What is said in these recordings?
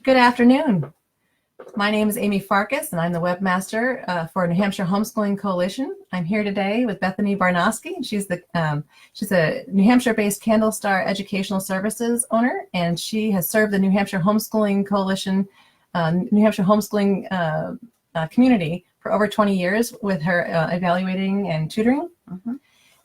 Good afternoon. My name is Amy Farkas, and I'm the webmaster for New Hampshire Homeschooling Coalition. I'm here today with Bethany Barnosky. She's a New Hampshire-based Candle Star Educational Services owner, and she has served the New Hampshire Homeschooling Coalition, New Hampshire homeschooling community for over 20 years with her evaluating and tutoring. And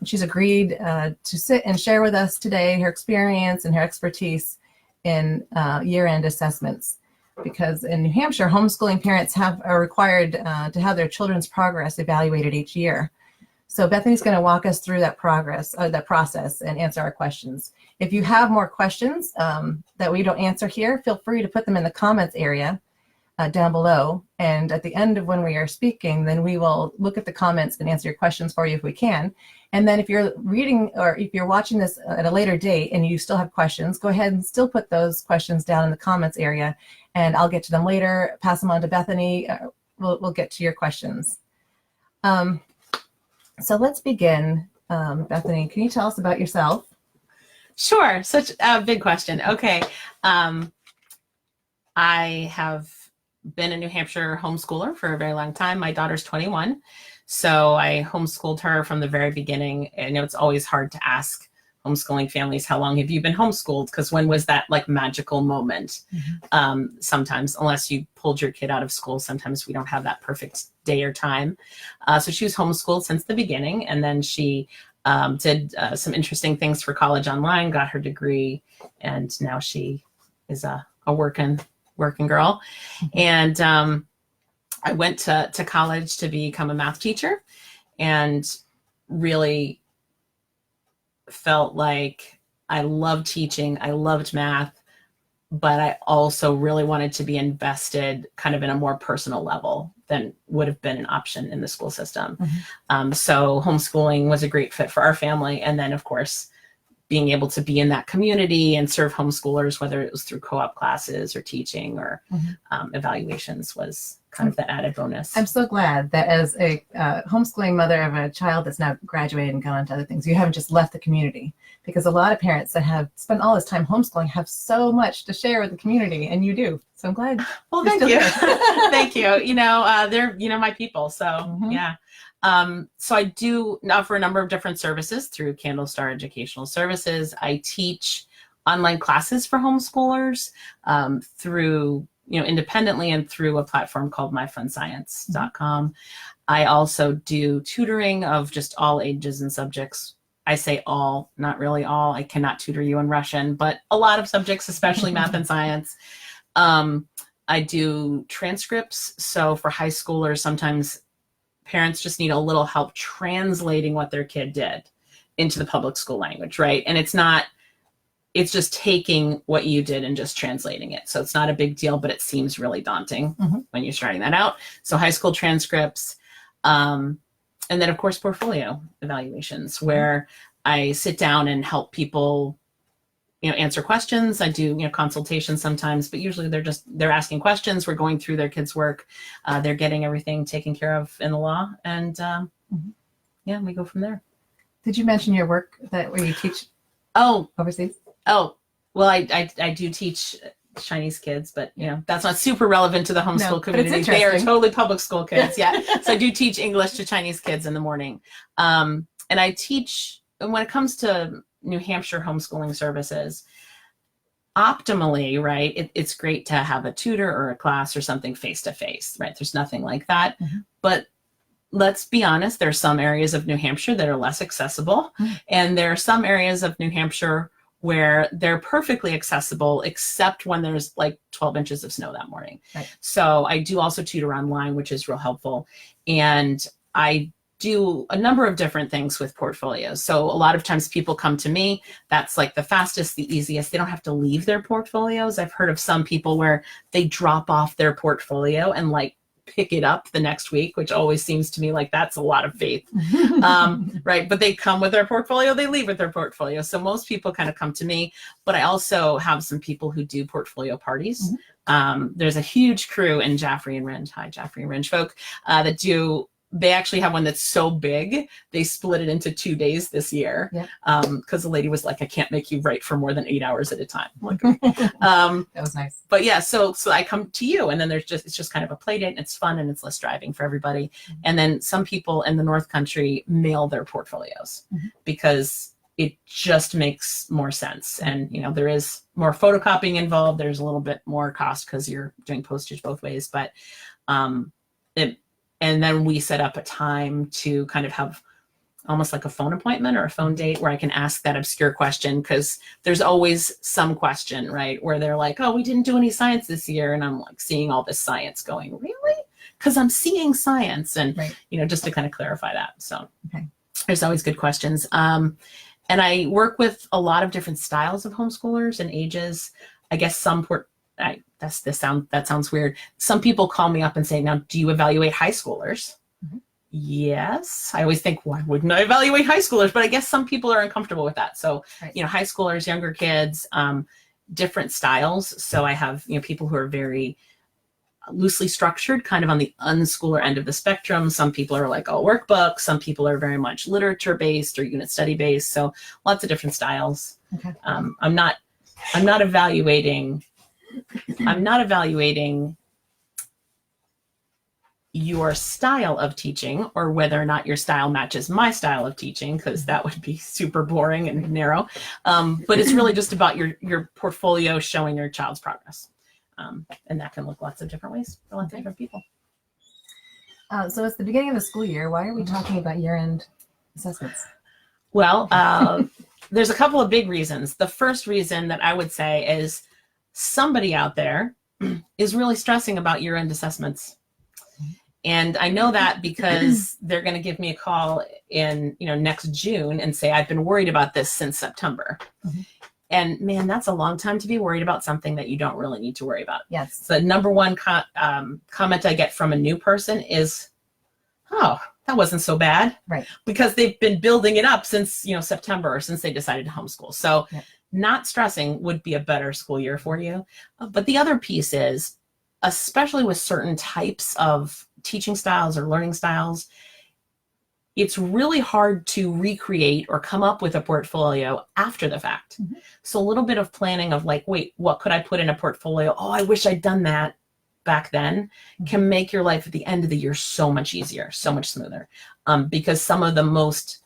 she's agreed to sit and share with us today her experience and her expertise in year-end assessments. Because in New Hampshire, homeschooling parents are required to have their children's progress evaluated each year. So Bethany's going to walk us through that process and answer our questions. If you have more questions that we don't answer here, feel free to put them in the comments area down below. And at the end of when we are speaking, then we will look at the comments and answer your questions for you if we can. And then if you're reading or if you're watching this at a later date and you still have questions, go ahead and still put those questions down in the comments area, and I'll get to them later, pass them on to Bethany. We'll get to your questions. So let's begin. Bethany, can you tell us about yourself? Sure, such a big question. Okay, I have been a New Hampshire homeschooler for a very long time. My daughter's 21, so I homeschooled her from the very beginning. I know it's always hard to ask homeschooling families, how long have you been homeschooled? Because when was that like magical moment? Sometimes, unless you pulled your kid out of school, sometimes we don't have that perfect day or time. So she was homeschooled since the beginning, and then she did some interesting things for college online, got her degree, and now she is a working girl. And I went to college to become a math teacher, and really felt like I loved teaching, I loved math, but I also really wanted to be invested kind of in a more personal level than would have been an option in the school system. So homeschooling was a great fit for our family. And then of course, being able to be in that community and serve homeschoolers, whether it was through co-op classes or teaching or evaluations, was kind of that added bonus. I'm so glad that as a homeschooling mother of a child that's now graduated and gone on to other things, you haven't just left the community, because a lot of parents that have spent all this time homeschooling have so much to share with the community, and you do. So I'm glad. Well, thank you. Thank you. They're, my people. So yeah. So I do offer a number of different services through Candle Star Educational Services. I teach online classes for homeschoolers through, independently and through a platform called myfunscience.com. I also do tutoring of just all ages and subjects. I say all, not really all. I cannot tutor you in Russian, but a lot of subjects, especially math and science. I do transcripts. So for high schoolers, sometimes parents just need a little help translating what their kid did into the public school language, right? And it's just taking what you did and just translating it. So it's not a big deal, but it seems really daunting when you're starting that out. So high school transcripts, and then of course, portfolio evaluations, where I sit down and help people, answer questions. I do, consultations sometimes, but usually they're asking questions. We're going through their kids' work. They're getting everything taken care of in the law. And yeah, we go from there. Did you mention your work where you teach overseas? Oh, well, I do teach Chinese kids, but that's not super relevant to the homeschool community. They are totally public school kids. Yeah. So I do teach English to Chinese kids in the morning. And I teach, when it comes to New Hampshire homeschooling services, optimally, right, it's great to have a tutor or a class or something face-to-face, right? There's nothing like that. But let's be honest, there are some areas of New Hampshire that are less accessible. And there are some areas of New Hampshire where they're perfectly accessible, except when there's like 12 inches of snow that morning. Right. So I do also tutor online, which is real helpful. And I do a number of different things with portfolios. So a lot of times people come to me, that's like the fastest, the easiest. They don't have to leave their portfolios. I've heard of some people where they drop off their portfolio and like pick it up the next week, which always seems to me like that's a lot of faith. Right. But they come with their portfolio, they leave with their portfolio. So most people kind of come to me, but I also have some people who do portfolio parties. There's a huge crew in Jaffrey and Rindge, hi Jaffrey and Rindge folk, that do they actually have one that's so big, they split it into 2 days this year. Yep. Because the lady was like, I can't make you write for more than 8 hours at a time. I'm like, that was nice. But yeah, so I come to you, and then it's just kind of a play date, and it's fun, and it's less driving for everybody. And then some people in the North Country mail their portfolios because it just makes more sense. And, you know, there is more photocopying involved. There's a little bit more cost because you're doing postage both ways, but and then we set up a time to kind of have almost like a phone appointment or a phone date where I can ask that obscure question, because there's always some question, right, where they're like, oh, we didn't do any science this year. And I'm like seeing all this science going, really? Because I'm seeing science. And, you know, just to kind of clarify that. So there's always good questions. And I work with a lot of different styles of homeschoolers and ages. I guess that sounds weird. Some people call me up and say, now, do you evaluate high schoolers? Yes. I always think, why wouldn't I evaluate high schoolers? But I guess some people are uncomfortable with that. So, you know, high schoolers, younger kids, different styles. So I have, you know, people who are very loosely structured, kind of on the unschooler end of the spectrum. Some people are like all workbooks. Some people are very much literature based or unit study based. So lots of different styles. I'm not evaluating your style of teaching or whether or not your style matches my style of teaching, because that would be super boring and narrow. But it's really just about your portfolio showing your child's progress. And that can look lots of different ways for lots of different people. So it's the beginning of the school year. Why are we talking about year-end assessments? Well, there's a couple of big reasons. The first reason that I would say is somebody out there is really stressing about year-end assessments. And I know that because they're going to give me a call in, you know, next June and say, I've been worried about this since September. And man, that's a long time to be worried about something that you don't really need to worry about. Yes. So the number one comment I get from a new person is, oh, that wasn't so bad. Right. Because they've been building it up since, you know, September, or since they decided to homeschool. So not stressing would be a better school year for you. But the other piece is, especially with certain types of teaching styles or learning styles, it's really hard to recreate or come up with a portfolio after the fact. So a little bit of planning of like, wait, what could I put in a portfolio? Oh, I wish I'd done that back then, can make your life at the end of the year so much easier, so much smoother. Because some of the most,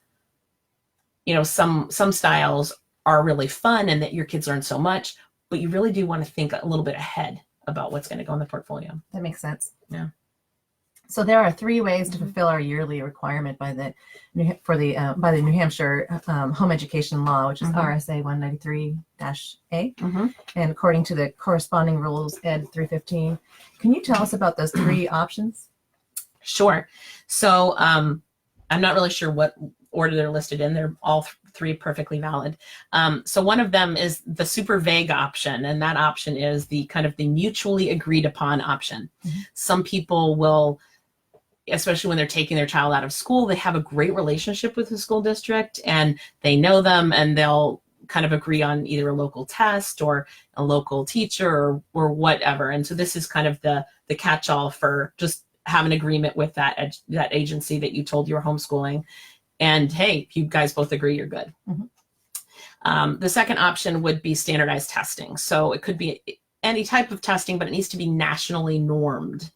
you know, some styles are really fun and that your kids learn so much, but you really do want to think a little bit ahead about what's going to go in the portfolio. That makes sense. Yeah. So there are 3 ways to fulfill our yearly requirement by the New Hampshire home education law, which is RSA 193-A, and according to the corresponding rules, Ed 315. Can you tell us about those 3 options? Sure. So I'm not really sure what order they're listed in. They're all 3 perfectly valid. So one of them is the super vague option, and that option is the kind of the mutually agreed upon option. Some people will, especially when they're taking their child out of school, they have a great relationship with the school district and they know them, and they'll kind of agree on either a local test or a local teacher or whatever. And so this is kind of the catch-all for just have an agreement with that agency that you told you were homeschooling. And hey, if you guys both agree, you're good. The second option would be standardized testing. So it could be any type of testing, but it needs to be nationally normed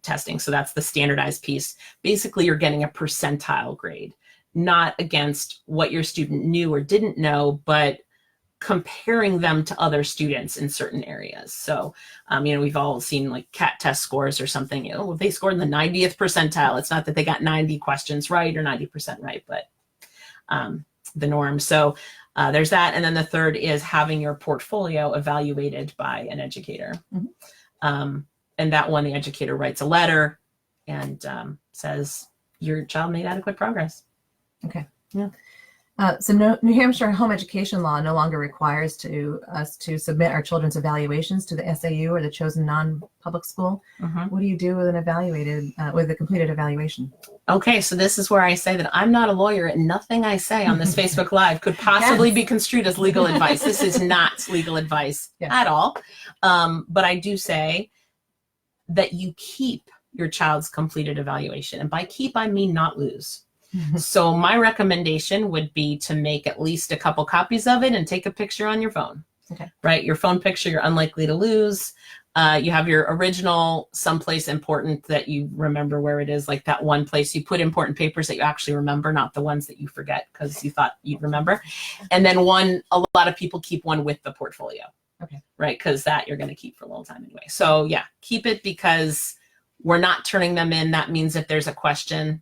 testing. So that's the standardized piece. Basically, you're getting a percentile grade, not against what your student knew or didn't know, but comparing them to other students in certain areas. So, you know, we've all seen like CAT test scores or something. You know, if they scored in the 90th percentile, it's not that they got 90 questions right or 90% right, but the norm. So there's that. And then the third is having your portfolio evaluated by an educator. And that one, the educator writes a letter and says, your child made adequate progress. Okay. Yeah. So New Hampshire home education law no longer requires us to submit our children's evaluations to the SAU or the chosen non-public school. What do you do with with a completed evaluation? Okay, so this is where I say that I'm not a lawyer and nothing I say on this Facebook Live could possibly be construed as legal advice. This is not legal advice at all. But I do say that you keep your child's completed evaluation. And by keep, I mean not lose. So my recommendation would be to make at least a couple copies of it and take a picture on your phone. Okay. Right? Your phone picture, you're unlikely to lose. You have your original someplace important that you remember where it is, like that one place you put important papers that you actually remember, not the ones that you forget because you thought you'd remember. And then a lot of people keep one with the portfolio. Okay. Right? Because that you're going to keep for a long time anyway. So yeah, keep it because we're not turning them in. That means if there's a question,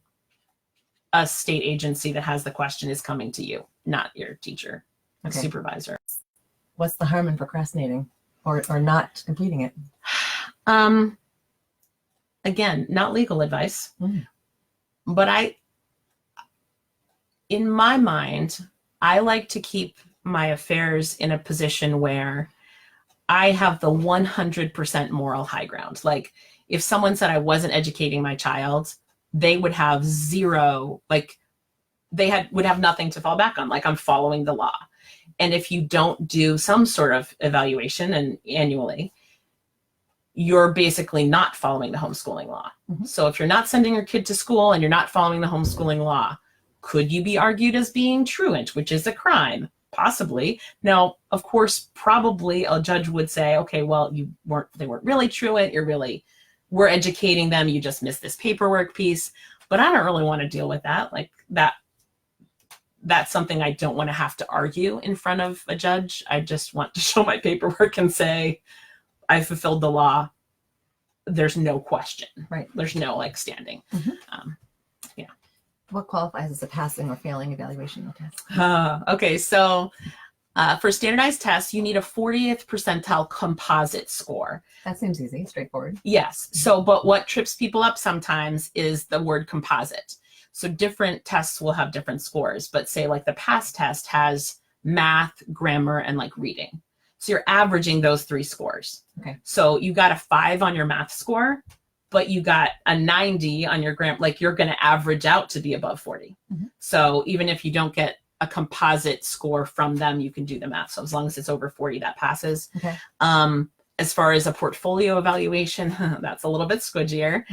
a state agency that has the question is coming to you, not your teacher, supervisor. What's the harm in procrastinating or not completing it? Again, not legal advice, but in my mind, I like to keep my affairs in a position where I have the 100% moral high ground. Like if someone said I wasn't educating my child, they would have zero, like would have nothing to fall back on. Like I'm following the law. And if you don't do some sort of evaluation and annually, you're basically not following the homeschooling law. So if you're not sending your kid to school and you're not following the homeschooling law, could you be argued as being truant, which is a crime? Possibly. Now, of course, probably a judge would say, okay, well, they weren't really truant. We're educating them. You just missed this paperwork piece. But I don't really want to deal with that. Like that's something I don't want to have to argue in front of a judge. I just want to show my paperwork and say, I fulfilled the law. There's no question. Right. There's no like standing. Yeah. What qualifies as a passing or failing evaluation test? Okay. So for standardized tests, you need a 40th percentile composite score. That seems easy, straightforward. Yes. So, but what trips people up sometimes is the word composite. So different tests will have different scores, but say like the PASS test has math, grammar, and like reading. So you're averaging those 3 scores. Okay. So you got a 5 on your math score, but you got a 90 on your grammar, like you're going to average out to be above 40. So even if you don't get a composite score from them, you can do the math. So as long as it's over 40, that passes. Okay. As far as a portfolio evaluation, that's a little bit squidgier.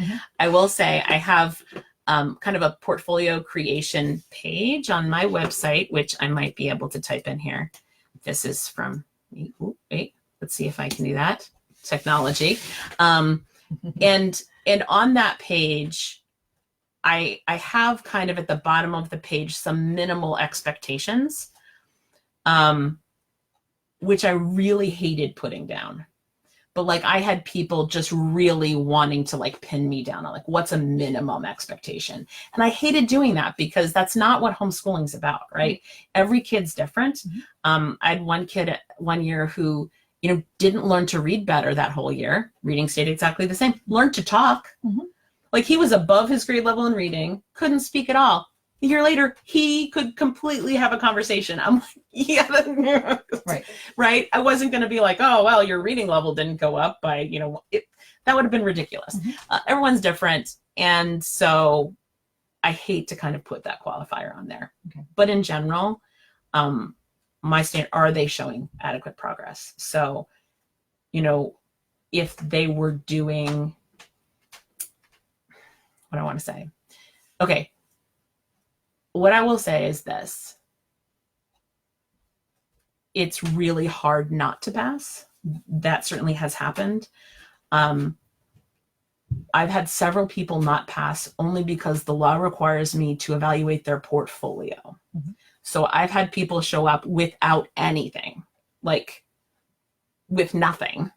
I will say I have kind of a portfolio creation page on my website, which I might be able to type in here. This is from me. Ooh, wait, let's see if I can do that. Technology. And on that page, I have kind of at the bottom of the page some minimal expectations, which I really hated putting down. But like I had people just really wanting to like pin me down on like, what's a minimum expectation? And I hated doing that because that's not what homeschooling's about, right? Every kid's different. I had one kid one year who, didn't learn to read better that whole year. Reading stayed exactly the same. Learned to talk. Like he was above his grade level in reading, couldn't speak at all. A year later, he could completely have a conversation. I'm like, yeah, right. I wasn't going to be like, oh, well, your reading level didn't go up by, that would have been ridiculous. Everyone's different. And so I hate to kind of put that qualifier on there. But in general, my stand, are they showing adequate progress? So, if they were doing, what I want to say, okay. What I will say is this. It's really hard not to pass. That certainly has happened. I've had several people not pass only because the law requires me to evaluate their portfolio. So I've had people show up without anything, like with nothing.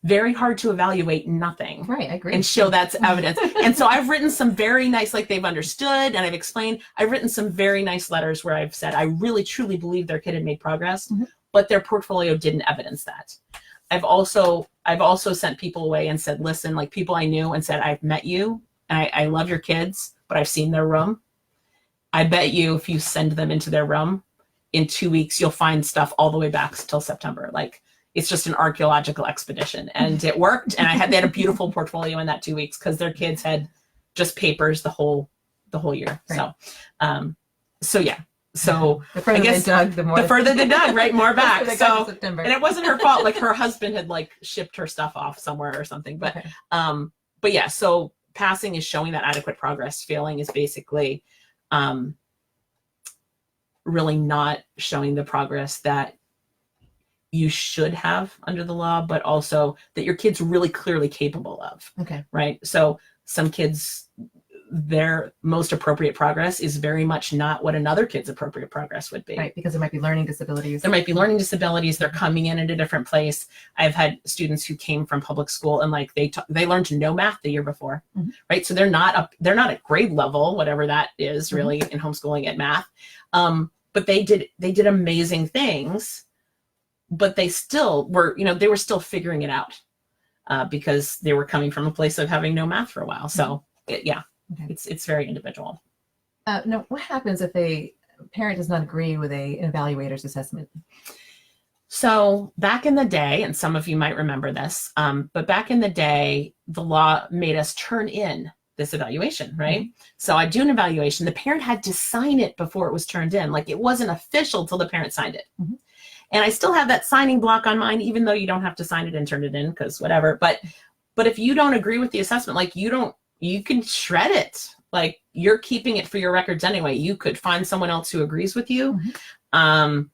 Very hard to evaluate nothing. Right, I agree. And show that's evidence. And so I've written some very nice, like they've understood and I've explained, I've written some very nice letters where I've said, I really truly believe their kid had made progress, but their portfolio didn't evidence that. I've also sent people away and said, listen, like people I knew and said, I've met you and I love your kids, but I've seen their room. I bet you if you send them into their room in 2 weeks, you'll find stuff all the way back till September. Like, it's just an archaeological expedition, and it worked. And they had a beautiful portfolio in that 2 weeks because their kids had just papers the whole year. Right. So yeah. So the further they dug, the further they dug, right? More back. So September. And it wasn't her fault. Like her husband had like shipped her stuff off somewhere or something. But yeah. So passing is showing that adequate progress. Failing is basically really not showing the progress that you should have under the law, but also that your kid's really clearly capable of. Okay. Right. So some kids, their most appropriate progress is very much not what another kid's appropriate progress would be. Right, because there might be learning disabilities. There might be learning disabilities. They're coming in at a different place. I've had students who came from public school and like they learned to know math the year before, right? So they're not at grade level, whatever that is really in homeschooling at math. But they did amazing things, but they still were, they were still figuring it out because they were coming from a place of having no math for a while. So yeah. Okay. It's very individual. Now, what happens if a parent does not agree with an evaluator's assessment? So back in the day, and some of you might remember this, but back in the day, the law made us turn in this evaluation, right? So I do an evaluation. The parent had to sign it before it was turned in. Like it wasn't official till the parent signed it. And I still have that signing block on mine, even though you don't have to sign it and turn it in because whatever. But if you don't agree with the assessment, like you can shred it. Like you're keeping it for your records anyway. You could find someone else who agrees with you. I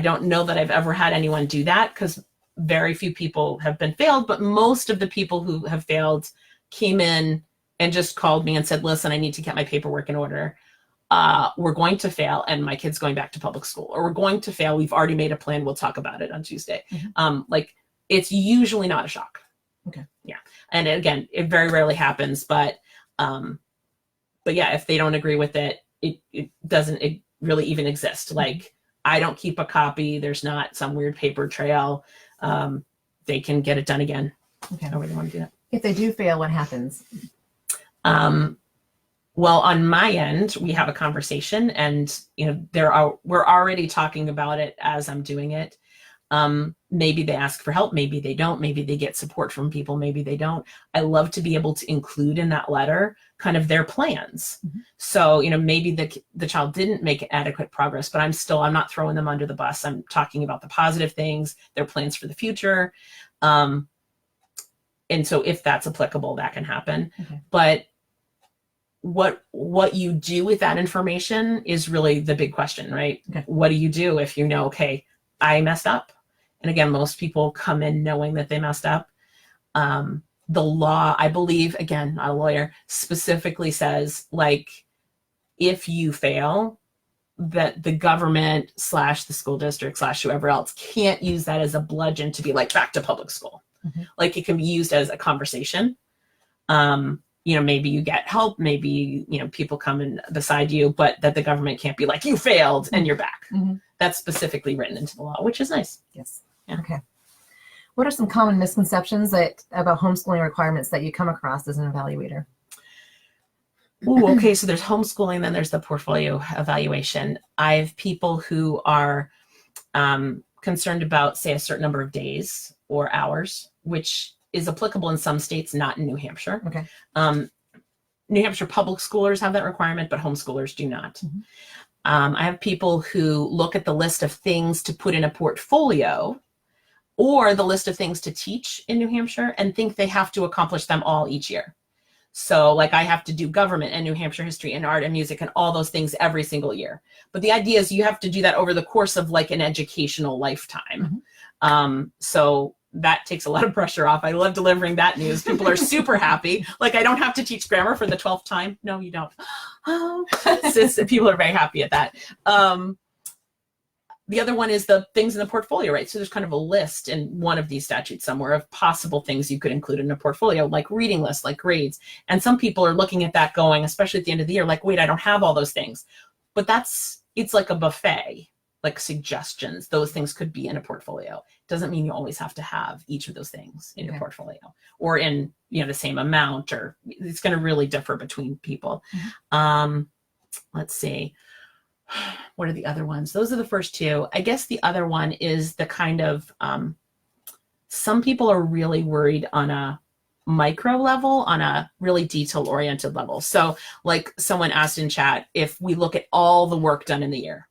don't know that I've ever had anyone do that because very few people have been failed, but most of the people who have failed came in and just called me and said, listen, I need to get my paperwork in order. We're going to fail and my kid's going back to public school, or we're going to fail. We've already made a plan. We'll talk about it on Tuesday. Like it's usually not a shock. Okay. Yeah. And again, it very rarely happens, but yeah, if they don't agree with it, it doesn't really even exist. Like I don't keep a copy. There's not some weird paper trail. They can get it done again. Okay. However they want to do it. If they do fail, what happens? Well, on my end, we have a conversation and, we're already talking about it as I'm doing it. Maybe they ask for help. Maybe they don't. Maybe they get support from people. Maybe they don't. I love to be able to include in that letter kind of their plans. So, maybe the child didn't make adequate progress, but I'm not throwing them under the bus. I'm talking about the positive things, their plans for the future. And so if that's applicable, that can happen. But what you do with that information is really the big question, right? What do you do if okay, I messed up? And again, most people come in knowing that they messed up. The law, I believe, again, not a lawyer, specifically says, like, if you fail, that the government / the school district / whoever else can't use that as a bludgeon to be like back to public school. Like it can be used as a conversation. Maybe you get help, maybe, people come in beside you, but that the government can't be like, you failed and you're back. That's specifically written into the law, which is nice. Yes. Yeah. Okay. What are some common misconceptions about homeschooling requirements that you come across as an evaluator? Ooh, okay. So there's homeschooling, then there's the portfolio evaluation. I have people who are concerned about, say, a certain number of days or hours, which is applicable in some states, not in New Hampshire. Okay. New Hampshire public schoolers have that requirement, but homeschoolers do not. I have people who look at the list of things to put in a portfolio or the list of things to teach in New Hampshire and think they have to accomplish them all each year. So like I have to do government and New Hampshire history and art and music and all those things every single year. But the idea is you have to do that over the course of like an educational lifetime. So that takes a lot of pressure off. I love delivering that news. People are super happy. Like I don't have to teach grammar for the 12th time. No, you don't. People are very happy at that. The other one is the things in the portfolio, right? So there's kind of a list in one of these statutes somewhere of possible things you could include in a portfolio, like reading lists, like grades. And some people are looking at that going, especially at the end of the year, like, wait, I don't have all those things. But it's like a buffet, like suggestions. Those things could be in a portfolio. Doesn't mean you always have to have each of those things in your portfolio or in, the same amount, or it's going to really differ between people. Let's see. What are the other ones? Those are the first two. I guess the other one is the kind of, some people are really worried on a micro level, on a really detail oriented level. So like someone asked in chat, if we look at all the work done in the year,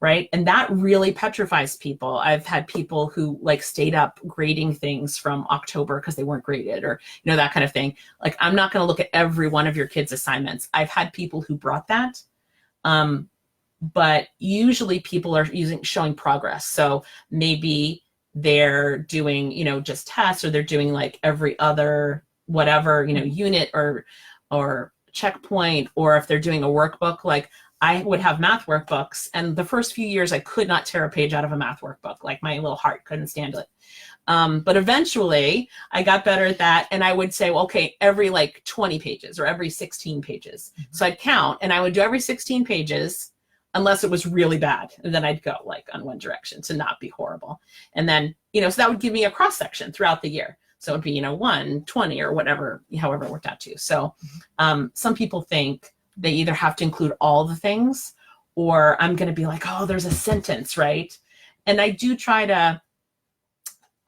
right? And that really petrifies people. I've had people who like stayed up grading things from October because they weren't graded, or, you know, that kind of thing. Like, I'm not going to look at every one of your kids' assignments. I've had people who brought that. But usually people are showing progress. So maybe they're doing, you know, just tests, or they're doing like every other whatever, you know, unit or checkpoint, or if they're doing a workbook. Like, I would have math workbooks, and the first few years I could not tear a page out of a math workbook. Like, my little heart couldn't stand it. But eventually I got better at that, and I would say, well, okay, every like 20 pages or every 16 pages. So I'd count, and I would do every 16 pages unless it was really bad. And then I'd go like on one direction to not be horrible. And then, you know, so that would give me a cross section throughout the year. So it'd be, you know, 1, 20 or whatever, however it worked out to. So some people think they either have to include all the things, or I'm going to be like, oh, there's a sentence, right? And I do try to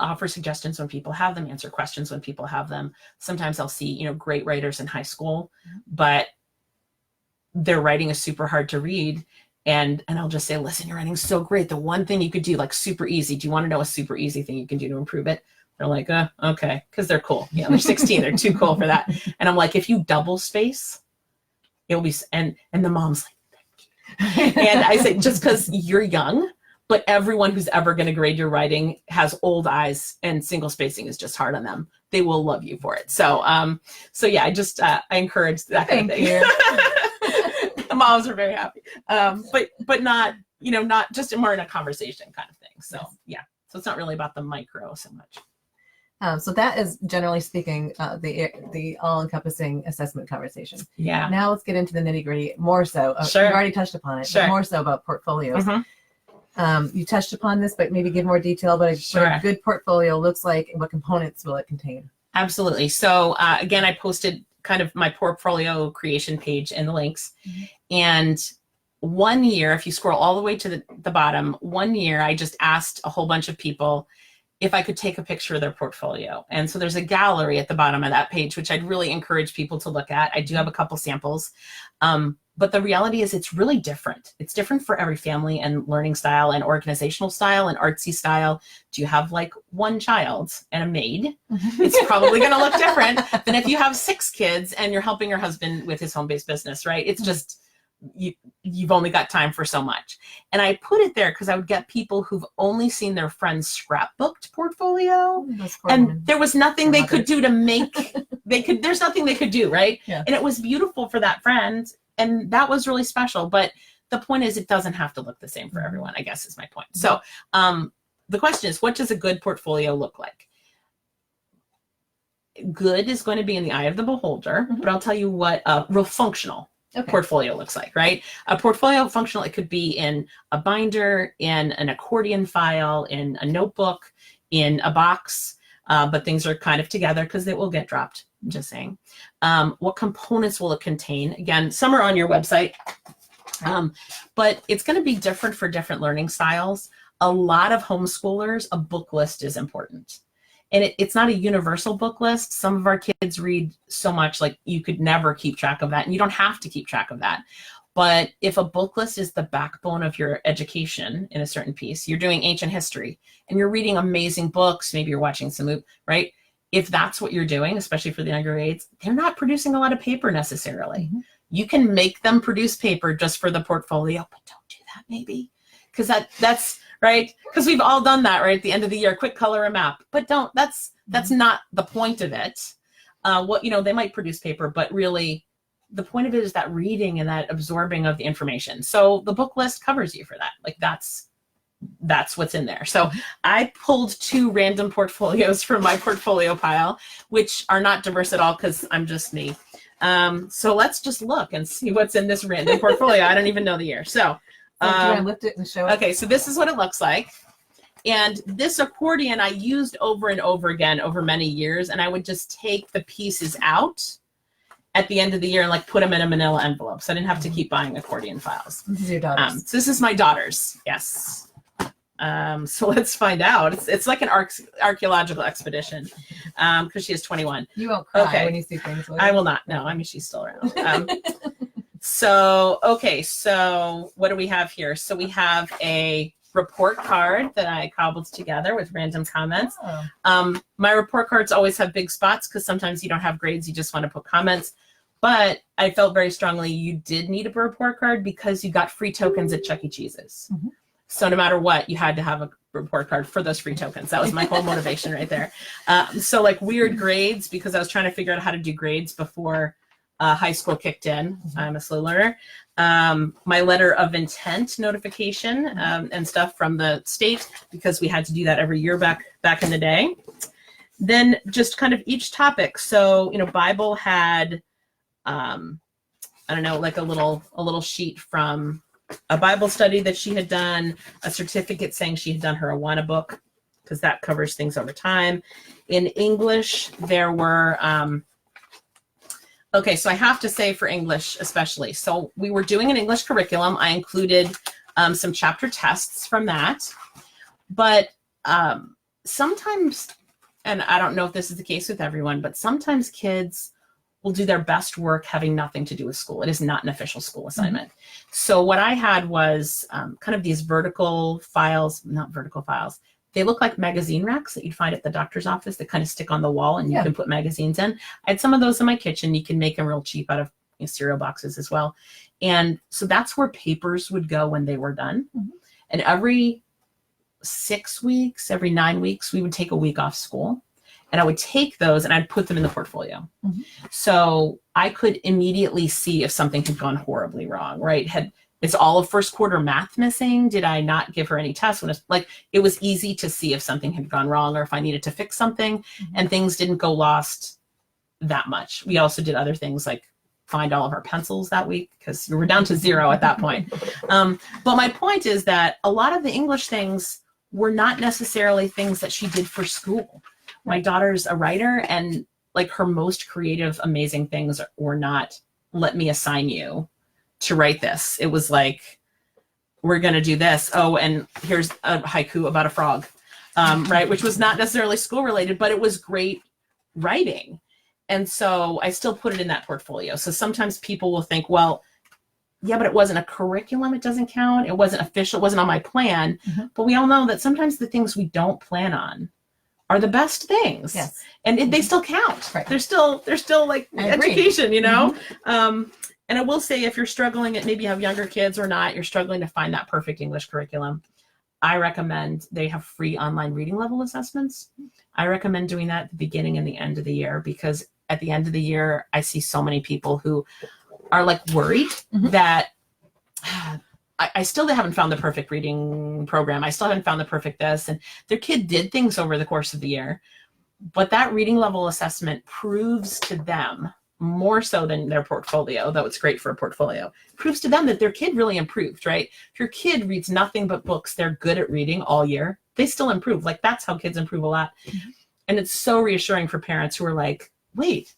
offer suggestions when people have them, answer questions when people have them. Sometimes I'll see, you know, great writers in high school, but their writing is super hard to read. And I'll just say, listen, your writing's so great. The one thing you could do, like super easy. Do you want to know a super easy thing you can do to improve it? They're like, okay, because they're cool. You know, they're 16. They're too cool for that. And I'm like, if you double space, it'll be, and the mom's like, thank you. And I say, just because you're young, but everyone who's ever going to grade your writing has old eyes, and single spacing is just hard on them. They will love you for it. So, yeah, I encourage that kind of thing. The moms are very happy. But not, you know, not just more in a conversation kind of thing. So yeah, so it's not really about the micro so much. So that is, generally speaking, the all-encompassing assessment conversation. Yeah. Now let's get into the nitty-gritty more so. Sure. You've already touched upon it, Sure. but more so about portfolios. Mm-hmm. You touched upon this, but maybe give more detail about what a good portfolio looks like and what components will it contain. Absolutely. So again, I posted kind of my portfolio creation page and the links. Mm-hmm. And one year, if you scroll all the way to the bottom, one year I just asked a whole bunch of people if I could take a picture of their portfolio. And so there's a gallery at the bottom of that page, which I'd really encourage people to look at. I do have a couple samples. But the reality is it's really different. It's different for every family and learning style and organizational style and artsy style. Do you have like one child and a maid? It's probably going to look different than if you have 6 kids and you're helping your husband with his home-based business, right? It's just, you've only got time for so much. And I put it there because I would get people who've only seen their friend's scrapbooked portfolio, and there was nothing they could do to make, there's nothing they could do, right? Yeah. And it was beautiful for that friend. And that was really special. But the point is, it doesn't have to look the same for everyone, I guess is my point. So the question is, what does a good portfolio look like? Good is going to be in the eye of the beholder, but I'll tell you what a real functional portfolio looks like, right? A portfolio functional, it could be in a binder, in an accordion file, in a notebook, in a box, but things are kind of together because it will get dropped. I'm just saying. What components will it contain? Again, some are on your website, but it's going to be different for different learning styles. A lot of homeschoolers, a book list is important. And it's not a universal book list. Some of our kids read so much, like you could never keep track of that, and you don't have to keep track of that. But if a book list is the backbone of your education in a certain piece, you're doing ancient history and you're reading amazing books, maybe you're watching some, right? If that's what you're doing, especially for the younger grades, they're not producing a lot of paper necessarily. You can make them produce paper just for the portfolio, but don't do that maybe. Because that's right. Because we've all done that, right? At the end of the year, quick color a map, but that's not the point of it. They might produce paper, but really the point of it is that reading and that absorbing of the information. So the book list covers you for that. Like that's what's in there. So I pulled 2 random portfolios from my portfolio pile, which are not diverse at all because I'm just me. So let's just look and see what's in this random portfolio. I don't even know the year. So do you want to lift it and show it? Okay, so this is what it looks like. And this accordion I used over and over again over many years, and I would just take the pieces out at the end of the year and like put them in a manila envelope. So I didn't have to keep buying accordion files. This is your daughter's. So this is my daughter's, yes. So let's find out. It's like an archaeological expedition because she is 21. You won't cry when you see things like I will not. No, I mean, she's still around. Okay, so what do we have here? So we have a report card that I cobbled together with random comments. My report cards always have big spots because sometimes you don't have grades, you just want to put comments. But I felt very strongly you did need a report card because you got free tokens at Chuck E. Cheese's. So no matter what, you had to have a report card for those free tokens. That was my whole motivation right there. So like weird grades, because I was trying to figure out how to do grades before high school kicked in. I'm a slow learner. My letter of intent notification and stuff from the state, because we had to do that every year back in the day. Then just kind of each topic. So, Bible had, I don't know, like a little sheet from a Bible study that she had done, a certificate saying she had done her Awana book, because that covers things over time. In English, there were, okay, so I have to say for English especially, so we were doing an English curriculum. I included some chapter tests from that, but sometimes, and I don't know if this is the case with everyone, but sometimes kids will do their best work having nothing to do with school. It is not an official school assignment. So what I had was kind of these vertical files, not vertical files. They look like magazine racks that you'd find at the doctor's office that kind of stick on the wall and you can put magazines in. I had some of those in my kitchen. You can make them real cheap out of cereal boxes as well. And so that's where papers would go when they were done. And every 6 weeks, every 9 weeks, we would take a week off school. And I would take those and I'd put them in the portfolio. So I could immediately see if something had gone horribly wrong, right? Is all of first quarter math missing? Did I not give her any tests? It was easy to see if something had gone wrong or if I needed to fix something, and things didn't go lost that much. We also did other things like find all of our pencils that week because we were down to 0 at that point. But my point is that a lot of the English things were not necessarily things that she did for school. My daughter's a writer, and like her most creative, amazing things were not, let me assign you to write this. It was like, we're going to do this. Oh, and here's a haiku about a frog, right? Which was not necessarily school related, but it was great writing. And so I still put it in that portfolio. So sometimes people will think, well, yeah, but it wasn't a curriculum. It doesn't count. It wasn't official. It wasn't on my plan. But we all know that sometimes the things we don't plan on are the best things. Yes. And they still count. Right. They're still like education, And I will say, if you're struggling, maybe you have younger kids or not, you're struggling to find that perfect English curriculum, I recommend they have free online reading level assessments. I recommend doing that at the beginning and the end of the year, because at the end of the year, I see so many people who are like worried that I still haven't found the perfect reading program. I still haven't found the perfect this. And their kid did things over the course of the year, but that reading level assessment proves to them, more so than their portfolio, though it's great for a portfolio, proves to them that their kid really improved, right? If your kid reads nothing but books, they're good at reading all year, they still improve. Like, that's how kids improve a lot. And it's so reassuring for parents who are like, wait,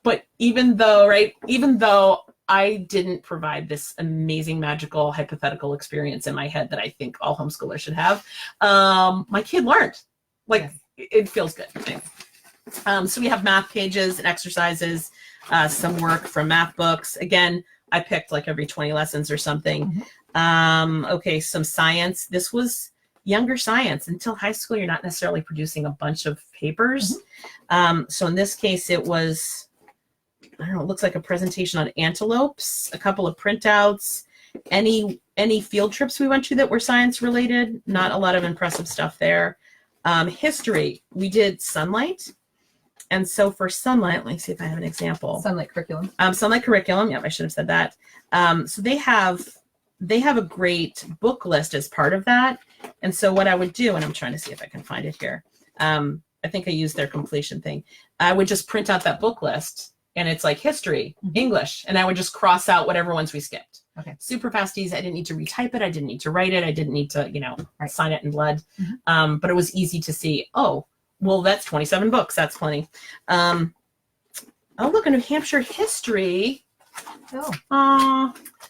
but even though I didn't provide this amazing, magical, hypothetical experience in my head that I think all homeschoolers should have, my kid learned. It feels good. So we have math pages and exercises, some work from math books. Again, I picked like every 20 lessons or something. Okay, some science. This was younger science. Until high school, you're not necessarily producing a bunch of papers. So in this case, it was, I don't know, it looks like a presentation on antelopes, a couple of printouts, any field trips we went to that were science related, not a lot of impressive stuff there. History, we did sunlight. And so for sunlight, let me see if I have an example. Sunlight curriculum. Sunlight curriculum. Yep, I should have said that. So they have a great book list as part of that. And so what I would do, and I'm trying to see if I can find it here. I think I used their completion thing. I would just print out that book list, and it's like history, English, and I would just cross out whatever ones we skipped. Okay. Super fast, easy. I didn't need to retype it. I didn't need to write it. I didn't need to, sign it in blood. But it was easy to see, oh, well, that's 27 books. That's plenty. Oh, look, a New Hampshire history.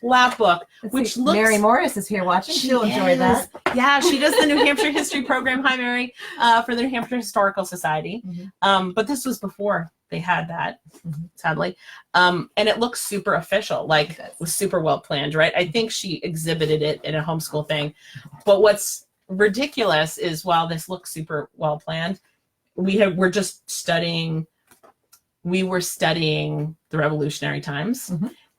Lab book, which looks... Mary Morris is here watching. She'll enjoy that. Yeah, she does the New Hampshire history program. Hi, Mary, for the New Hampshire Historical Society. But this was before They had that, sadly. And it looks super official, like it was super well planned, right? I think she exhibited it in a homeschool thing. But what's ridiculous is while this looks super well planned, we were studying the Revolutionary times,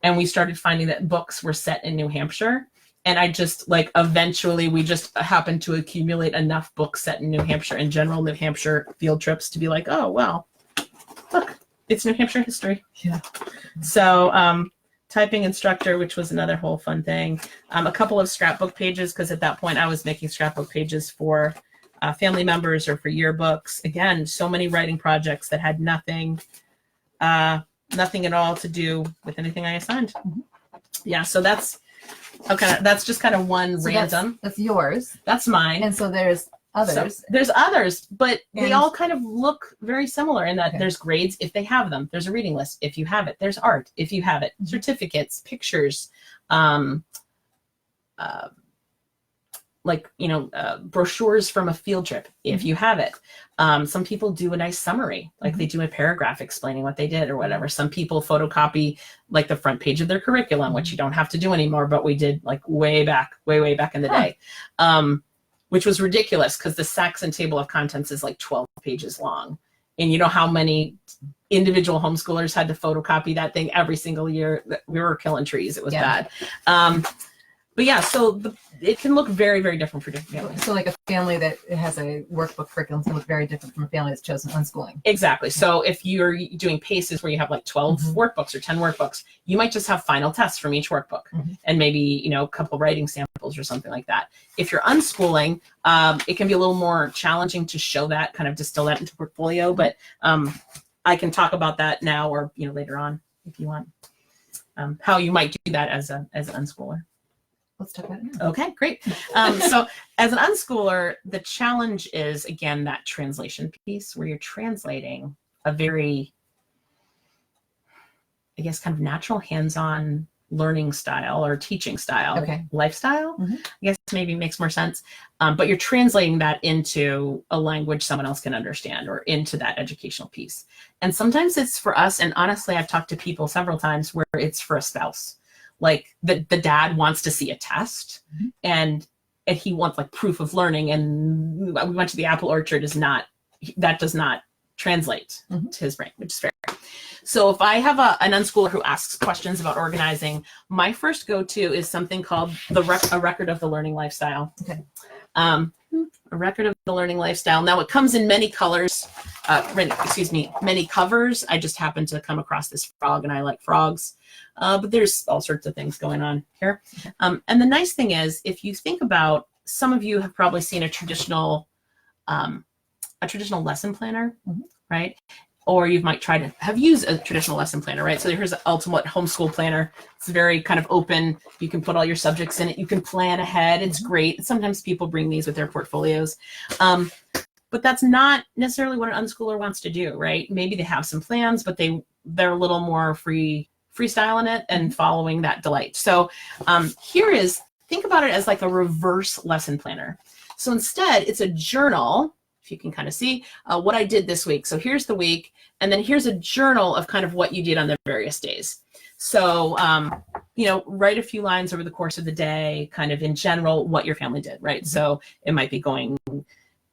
and we started finding that books were set in New Hampshire. And I just like eventually we just happened to accumulate enough books set in New Hampshire in general, New Hampshire field trips to be like, oh, well, look, it's New Hampshire history. Yeah. So typing instructor, which was another whole fun thing. A couple of scrapbook pages, because at that point I was making scrapbook pages for family members or for yearbooks. Again, so many writing projects that had nothing at all to do with anything I assigned. Yeah, so that's okay. That's just kind of one random. That's yours. That's mine. And so there's others. So there's others, but they all kind of look very similar in that there's grades if they have them. There's a reading list if you have it. There's art if you have it. Certificates, pictures, brochures from a field trip if you have it. Some people do a nice summary, like they do a paragraph explaining what they did or whatever. Some people photocopy like the front page of their curriculum, which you don't have to do anymore, but we did like way back in the day, which was ridiculous because the Saxon table of contents is like 12 pages long. And you know how many individual homeschoolers had to photocopy that thing every single year? We were killing trees. It was bad. But yeah, so it can look very, very different for different families. So like a family that has a workbook curriculum can look very different from a family that's chosen unschooling. Exactly. So if you're doing PACEs where you have like 12 workbooks or 10 workbooks, you might just have final tests from each workbook and maybe, a couple writing samples or something like that. If you're unschooling, it can be a little more challenging to show that, kind of distill that into portfolio. But I can talk about that now or, later on if you want, how you might do that as an unschooler. Let's talk about it now. Okay, great. So as an unschooler, the challenge is, again, that translation piece where you're translating a very, I guess, kind of natural hands-on learning style or teaching style, lifestyle, I guess maybe makes more sense. But you're translating that into a language someone else can understand or into that educational piece. And sometimes it's for us, and honestly, I've talked to people several times where it's for a spouse. Like the dad wants to see a test and he wants like proof of learning. And we went to the apple orchard that does not translate to his brain, which is fair. So if I have an unschooler who asks questions about organizing, my first go-to is something called a record of the learning lifestyle. Okay. A record of the learning lifestyle. Now it comes in many colors, many covers. I just happened to come across this frog and I like frogs. But there's all sorts of things going on here. And the nice thing is, if you think about, some of you have probably seen a traditional lesson planner, right? Or you might try to have used a traditional lesson planner, right? So here's an ultimate homeschool planner. It's very kind of open. You can put all your subjects in it. You can plan ahead. It's great. Sometimes people bring these with their portfolios. But that's not necessarily what an unschooler wants to do, right? Maybe they have some plans, but they're a little more freestyling it and following that delight. So think about it as like a reverse lesson planner. So instead, it's a journal, if you can kind of see what I did this week. So here's the week, and then here's a journal of kind of what you did on the various days. So, write a few lines over the course of the day, kind of in general, what your family did, right? So it might be going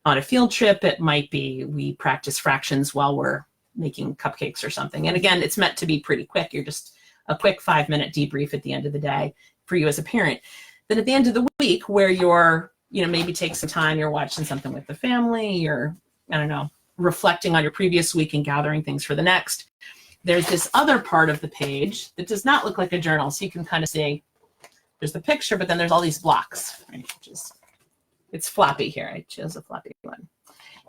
on a field trip. It might be we practice fractions while we're making cupcakes or something. And again, it's meant to be pretty quick. You're just a quick 5-minute debrief at the end of the day for you as a parent. Then at the end of the week where you're, maybe take some time, you're watching something with the family, you're, reflecting on your previous week and gathering things for the next. There's this other part of the page that does not look like a journal. So you can kind of see there's the picture, but then there's all these blocks, right? It's floppy here. I chose a floppy one.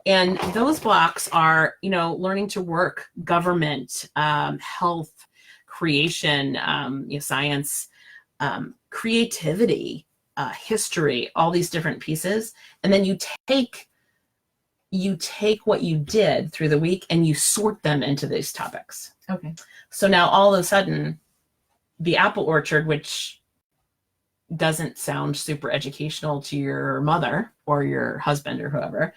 And those blocks are, learning to work, government, health, creation, science, creativity, history, all these different pieces. And then you take what you did through the week and you sort them into these topics. Okay. So now all of a sudden, the apple orchard, which doesn't sound super educational to your mother or your husband or whoever,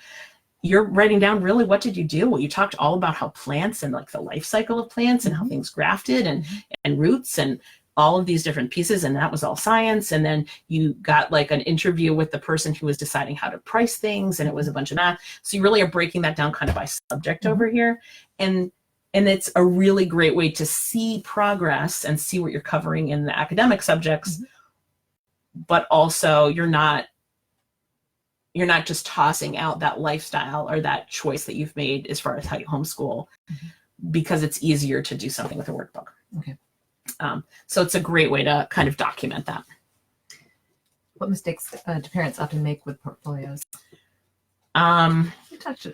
you're writing down really what did you do? Well, you talked all about how plants and like the life cycle of plants and how things grafted and roots and all of these different pieces. And that was all science. And then you got like an interview with the person who was deciding how to price things. And it was a bunch of math. So you really are breaking that down kind of by subject over here. And it's a really great way to see progress and see what you're covering in the academic subjects. But also you're not just tossing out that lifestyle or that choice that you've made as far as how you homeschool, because it's easier to do something with a workbook. Okay. So it's a great way to kind of document that. What mistakes do parents often make with portfolios? We touched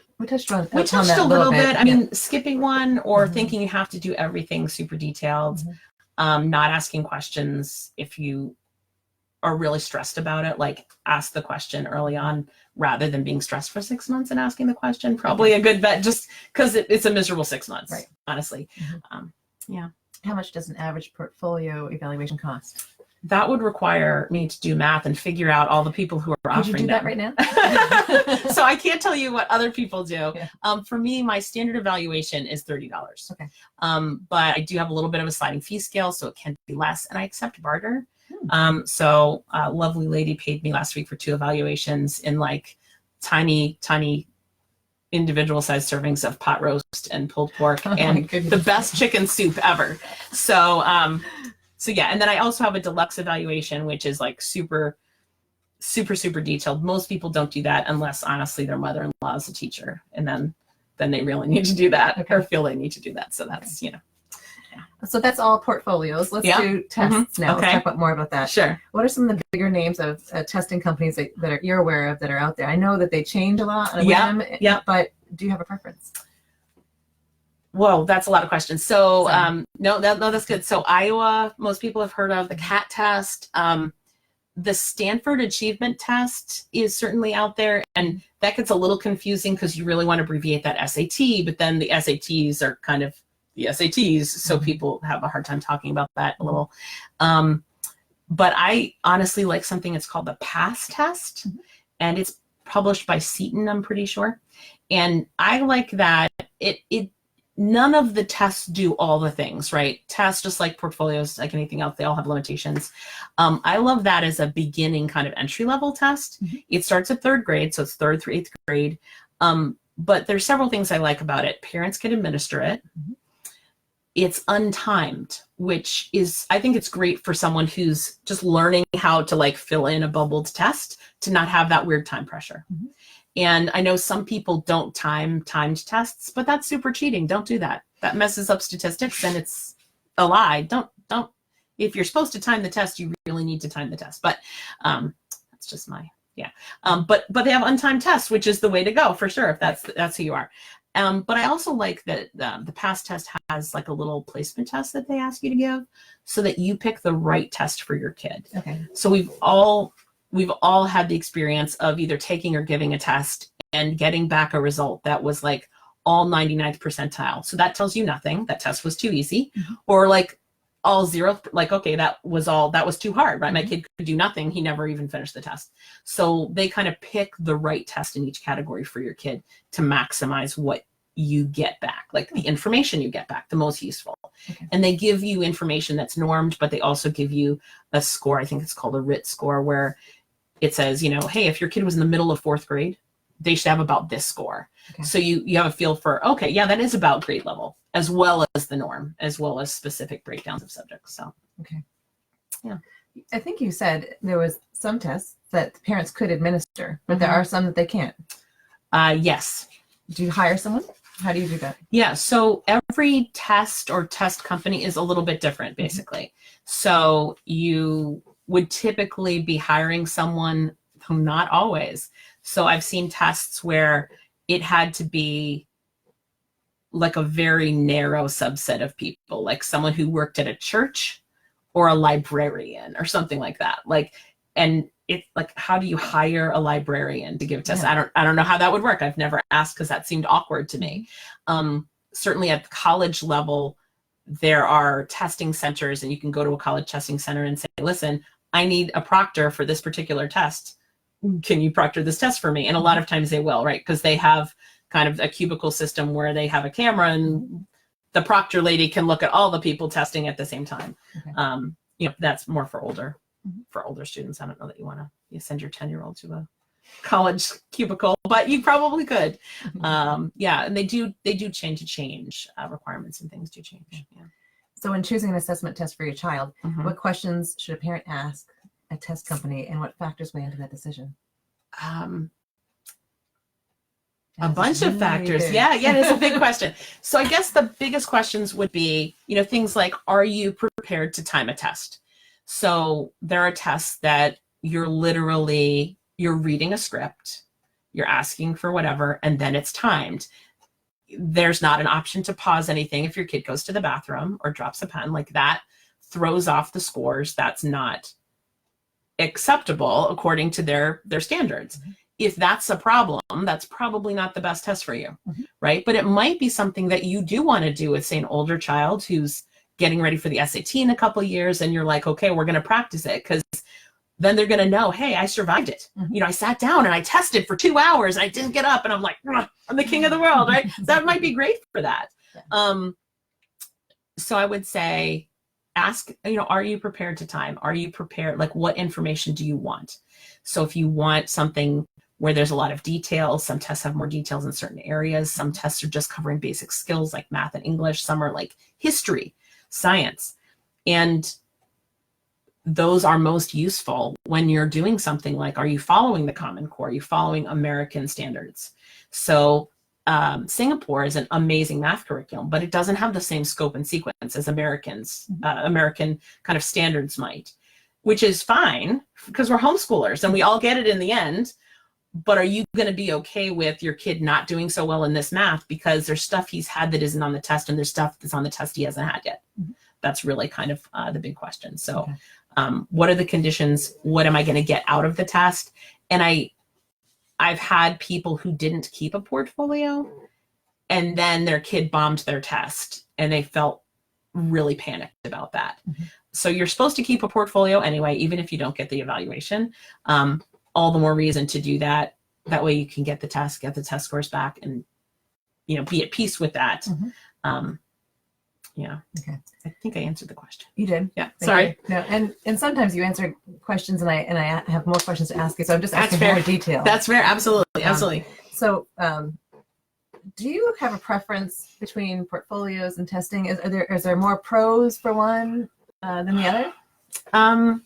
on that a little bit. Yeah. I mean, skipping one or thinking you have to do everything super detailed, not asking questions if you are really stressed about it. Like, ask the question early on rather than being stressed for 6 months and asking the question. Probably a good bet, just because it's a miserable 6 months, right? Honestly. Yeah. How much does an average portfolio evaluation cost? That would require me to do math and figure out all the people who are offering Could you do that right now? So I can't tell you what other people do. Yeah. For me, my standard evaluation is $30. Okay. But I do have a little bit of a sliding fee scale, so it can be less, and I accept barter. So a lovely lady paid me last week for 2 evaluations in like tiny individual sized servings of pot roast and pulled pork and the best chicken soup ever. So yeah. And then I also have a deluxe evaluation, which is like super detailed. Most people don't do that unless honestly their mother-in-law is a teacher. And then they really need to do that or feel they need to do that. So that's, So that's all portfolios. Let's do tests now. Let's talk more about that. Sure. What are some of the bigger names of testing companies that you're aware of that are out there? I know that they change a lot. But do you have a preference? Whoa, that's a lot of questions. So no, that's good. So Iowa, most people have heard of the CAT test. The Stanford Achievement Test is certainly out there, and that gets a little confusing because you really want to abbreviate that SAT, but then the SATs are kind of the SATs, so people have a hard time talking about that a little. But I honestly like something that's called the PASS test, and it's published by Seton, I'm pretty sure. And I like that none of the tests do all the things, right? Tests, just like portfolios, like anything else, they all have limitations. I love that as a beginning kind of entry-level test. It starts at 3rd grade, so it's 3rd through 8th grade. But there's several things I like about it. Parents can administer it. It's untimed, which is, I think it's great for someone who's just learning how to like fill in a bubbled test to not have that weird time pressure. And I know some people don't timed tests, but that's super cheating. Don't do that. That messes up statistics and it's a lie. Don't, if you're supposed to time the test, you really need to time the test. But that's just but they have untimed tests, which is the way to go for sure, if that's who you are. But I also like that the PASS test has like a little placement test that they ask you to give so that you pick the right test for your kid. Okay. So we've all had the experience of either taking or giving a test and getting back a result that was like all 99th percentile. So that tells you nothing. That test was too easy. Or like all 0, like, okay, that was too hard, right? My kid could do nothing. He never even finished the test. So they kind of pick the right test in each category for your kid to maximize what you get back, like the information you get back, the most useful. And they give you information that's normed, but they also give you a score. I think it's called a RIT score, where it says, hey, if your kid was in the middle of 4th grade, they should have about this score. So you have a feel for, okay, yeah, that is about grade level, as well as the norm, as well as specific breakdowns of subjects. So, yeah. I think you said there was some tests that parents could administer, but there are some that they can't. Yes. Do you hire someone? How do you do that? Yeah. So every test or test company is a little bit different, basically. So you would typically be hiring someone who, not always. So I've seen tests where it had to be like a very narrow subset of people, like someone who worked at a church or a librarian or something like that. And it's like, how do you hire a librarian to give tests? I don't know how that would work. I've never asked because that seemed awkward to me. Certainly at the college level, there are testing centers, and you can go to a college testing center and say, listen, I need a proctor for this particular test. can you proctor this test for me? And a lot of times they will, right? Because they have kind of a cubicle system where they have a camera and the proctor lady can look at all the people testing at the same time. Okay. That's more for older students. I don't know that you want to send your 10-year-old to a college cubicle, but you probably could. Yeah, and they do change requirements, and things do change. Yeah. So when choosing an assessment test for your child, what questions should a parent ask a test company, and what factors weigh into that decision? A bunch of factors. Big. Yeah, it's a big question. So I guess the biggest questions would be, things like, are you prepared to time a test? So there are tests that you're reading a script, you're asking for whatever, and then it's timed. There's not an option to pause anything if your kid goes to the bathroom or drops a pen. Like, that throws off the scores. That's not acceptable according to their standards. If that's a problem, that's probably not the best test for you, right? But it might be something that you do want to do with, say, an older child who's getting ready for the SAT in a couple of years, and you're like, okay, we're going to practice it, because then they're going to know, hey, I survived it. I sat down and I tested for 2 hours and I didn't get up, and I'm like, I'm the king of the world, right? That might be great for that. Yeah. So I would say, ask, are you prepared to time? Are you prepared? Like, what information do you want? So if you want something where there's a lot of details, some tests have more details in certain areas. Some tests are just covering basic skills like math and English. Some are like history, science. And those are most useful when you're doing something like, are you following the Common Core? Are you following American standards? So Singapore is an amazing math curriculum, but it doesn't have the same scope and sequence as American kind of standards might, which is fine because we're homeschoolers and we all get it in the end. But are you going to be okay with your kid not doing so well in this math because there's stuff he's had that isn't on the test, and there's stuff that's on the test he hasn't had yet? That's really kind of the big question. So what are the conditions? What am I going to get out of the test? And I've had people who didn't keep a portfolio, and then their kid bombed their test, and they felt really panicked about that. So you're supposed to keep a portfolio anyway, even if you don't get the evaluation. All the more reason to do that. That way you can get the test scores back, and be at peace with that. Yeah. Okay. I think I answered the question. You did. Yeah. Sorry. No, and sometimes you answer questions, and I have more questions to ask you. So I'm just asking more detail. That's fair. Absolutely. Absolutely. So, do you have a preference between portfolios and testing? Is there more pros for one than the other?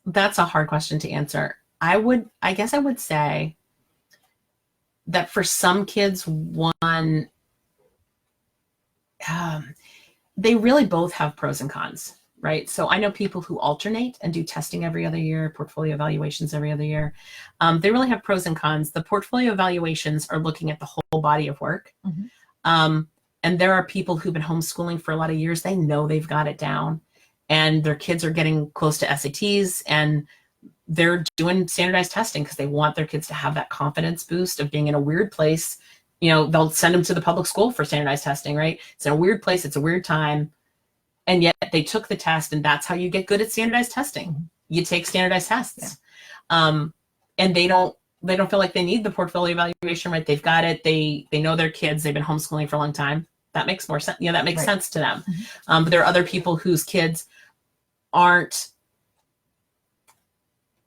That's a hard question to answer. I guess I would say that for some kids, they really both have pros and cons, right? So I know people who alternate and do testing every other year, portfolio evaluations every other year. They really have pros and cons. The portfolio evaluations are looking at the whole body of work. And there are people who've been homeschooling for a lot of years. They know they've got it down, and their kids are getting close to SATs, and they're doing standardized testing because they want their kids to have that confidence boost of being in a weird place. They'll send them to the public school for standardized testing, right? It's in a weird place. It's a weird time. And yet they took the test, and that's how you get good at standardized testing. You take standardized tests. Yeah. And they don't feel like they need the portfolio evaluation, right? They've got it. They know their kids. They've been homeschooling for a long time. That makes more sense. That makes sense to them. But there are other people whose kids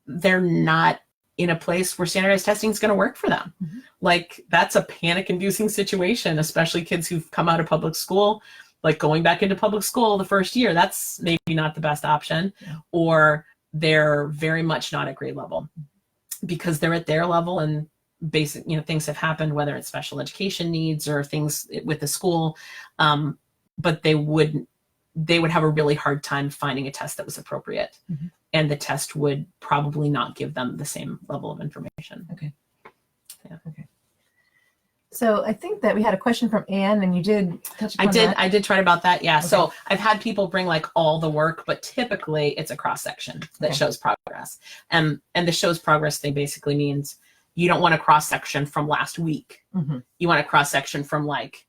they're not in a place where standardized testing is going to work for them. Like, that's a panic-inducing situation, especially kids who've come out of public school. Like, going back into public school the first year, that's maybe not the best option. Yeah. Or they're very much not at grade level because they're at their level, and basic, things have happened, whether it's special education needs or things with the school. But they would have a really hard time finding a test that was appropriate. And the test would probably not give them the same level of information. Okay. Yeah. Okay. So I think that we had a question from Anne, and you did touch upon that. I did try about that. Yeah. Okay. So I've had people bring like all the work, but typically it's a cross section that shows progress. And the shows progress thing basically means you don't want a cross section from last week. You want a cross section from like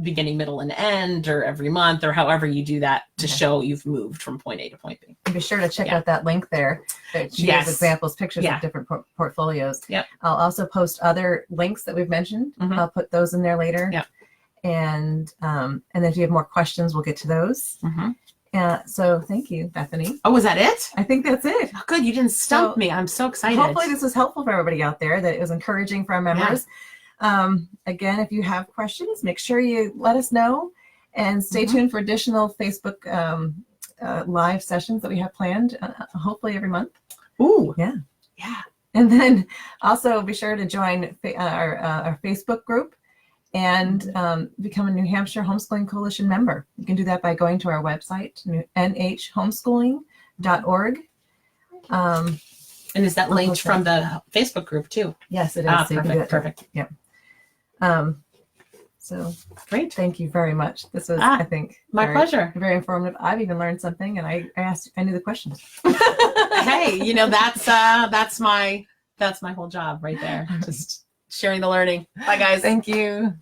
beginning, middle, and end, or every month, or however you do that to show you've moved from point A to point B. And be sure to check out that link there that shows Yes. examples, pictures of different portfolios. Yep. I'll also post other links that we've mentioned. I'll put those in there later. Yep. And then if you have more questions, we'll get to those. So thank you, Bethany. Oh, was that it? I think that's it. Oh, good. You didn't stump me. I'm so excited. Hopefully this was helpful for everybody out there, that it was encouraging for our members. Again, if you have questions, make sure you let us know, and stay tuned for additional Facebook live sessions that we have planned, hopefully every month. Ooh. Yeah. Yeah. And then also be sure to join our Facebook group and become a New Hampshire Homeschooling Coalition member. You can do that by going to our website, nhhomeschooling.org. And is that linked from the Facebook group too? Yes, it is. So you can do that. Perfect. Yep. So Great. thank you very much. This was, I think, my pleasure. Very informative. I've even learned something, and I knew the questions. Hey, that's my whole job right there. Just sharing the learning. Bye, guys. Thank you.